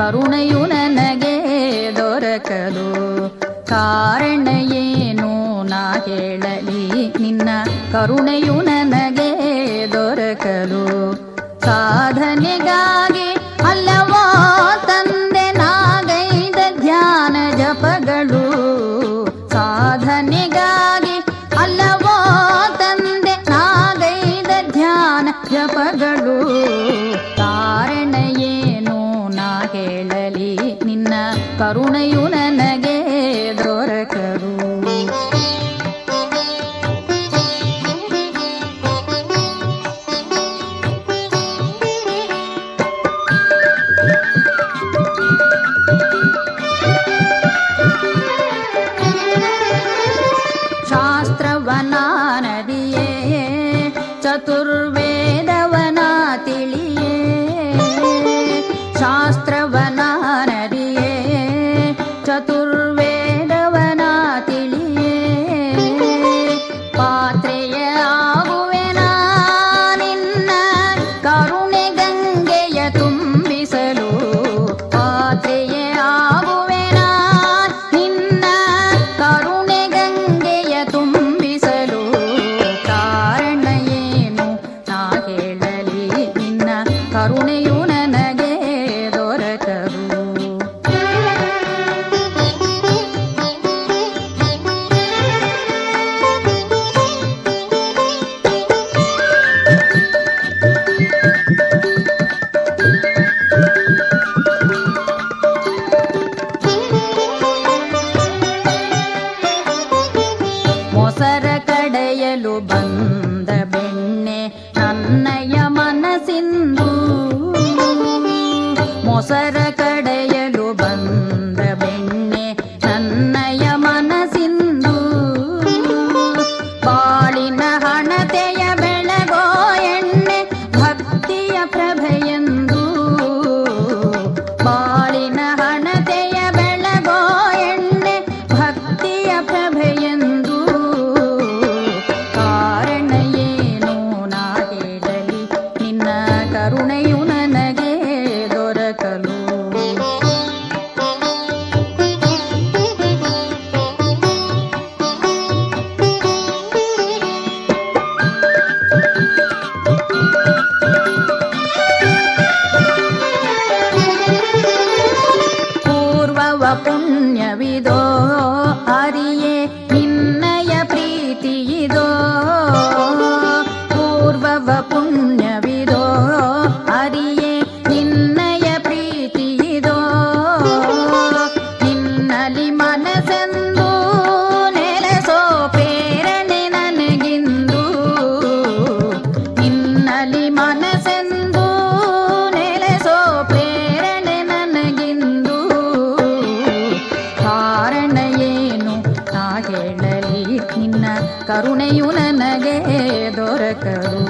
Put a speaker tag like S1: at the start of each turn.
S1: ಕರುಣೆಯು ನನಗೆ ದೊರಕಲು ಕಾರಣ ಏನು ನಾ ಹೇಳಲಿ ನಿನ್ನ ಕರುಣೆಯು ನನಗೆ ದೊರಕಲು ಸಾಧನೆಗಾಗಿ ಅಲ್ಲವೋ ತಂದೆ ನಾಗೈದ ಧ್ಯಾನ ಜಪಗಳು ಸಾಧನೆಗಾಗಿ ಅಲ್ಲವೋ ತಂದೆ ನಾಗೈದ ಧ್ಯಾನ ಜಪಗಳು ಕಾರಣ ಏನು ನಾ ಹೇಳಲಿ ನಿನ್ನ ಕರುಣೆಯು ನನಗೆ ದೊರಕಲು ಶಾಸ್ತ್ರವನಾನದಿಯೇ ಚತುರ್ವೇದವನ ತಿಳಿಯೇ ಶಾಸ್ತ್ರವನಾನದಿಯೇ ಚತುರ್ವೇದವನ ತಿಳಿಯೇ ಪಾತ್ರೆಯ ಆಗುವೆನ ನಿನ್ನ ಕರುಣೆ ಗಂಗೆಯ ತುಂಬಿಸಲು ಪಾತ್ರೆಯ ಆಗುವೆನ ನಿನ್ನ ಕರುಣೆ ಗಂಗೆಯ ತುಂಬಿಸಲು ಕಾರಣ ಏನು ನಾ ಹೇಳಲಿ ನಿನ್ನ ಕರುಣೆಯು ನನಗೆ ದೊರಕಲು ಮೊಸರ ಕಡೆಯಲು ಬಂದ ಬೆಣ್ಣೆ ನನ್ನಯ ಮನಸ್ಸಿಂದು ಮೊಸರ ಕಡೆಯಲು ಬಂದ ಬೆಣ್ಣೆ ನನ್ನಯ ಮನಸ್ಸಿಂದು ಬಾಳಿನ ಹಣತೆಯ ಬೆಳಗೋ ಎಣ್ಣೆ ಭಕ್ತಿಯ ಪ್ರಭೆಯೆಂದು ಬಾಳಿನ ಹಣತೆಯ ಬೆಳಗೋ ಎಣ್ಣೆ ಭಕ್ತಿಯ ಪ್ರಭೆಯೆಂದು ಕಾರಣ ಏನು ನಾ ಹೇಳಲಿ ನಿನ್ನ ಕರುಣೆಯು ನನಗೆ ದೊರಕಲು ಪೂರ್ವವ ಪುಣ್ಯವಿದೋ ಹರಿಯೇ ನಿನ್ನಯ ಪ್ರೀತಿಯಿದೋ ಪೂರ್ವವ ಪುಣ್ಯವಿದೋ ಹರಿಯೇ ನಿನ್ನಯ ಪ್ರೀತಿಯಿದೋ ನಿನ್ನಲಿ ಮನಸ್ಸೆಂದು ನೆಲೆಸೋ ಪ್ರೇರಣೆ ನನಗಿಂದು ನಿನ್ನಲಿ ಮನಸ್ಸೆಂದು ನೆಲೆಸೋ ಪ್ರೇರಣೆ ನನಗಿಂದು ಕಾರಣ ಏನು ನಾ ಹೇಳಲಿ ನಿನ್ನ ಕರುಣೆಯು ನನಗೆ ದೊರಕಲು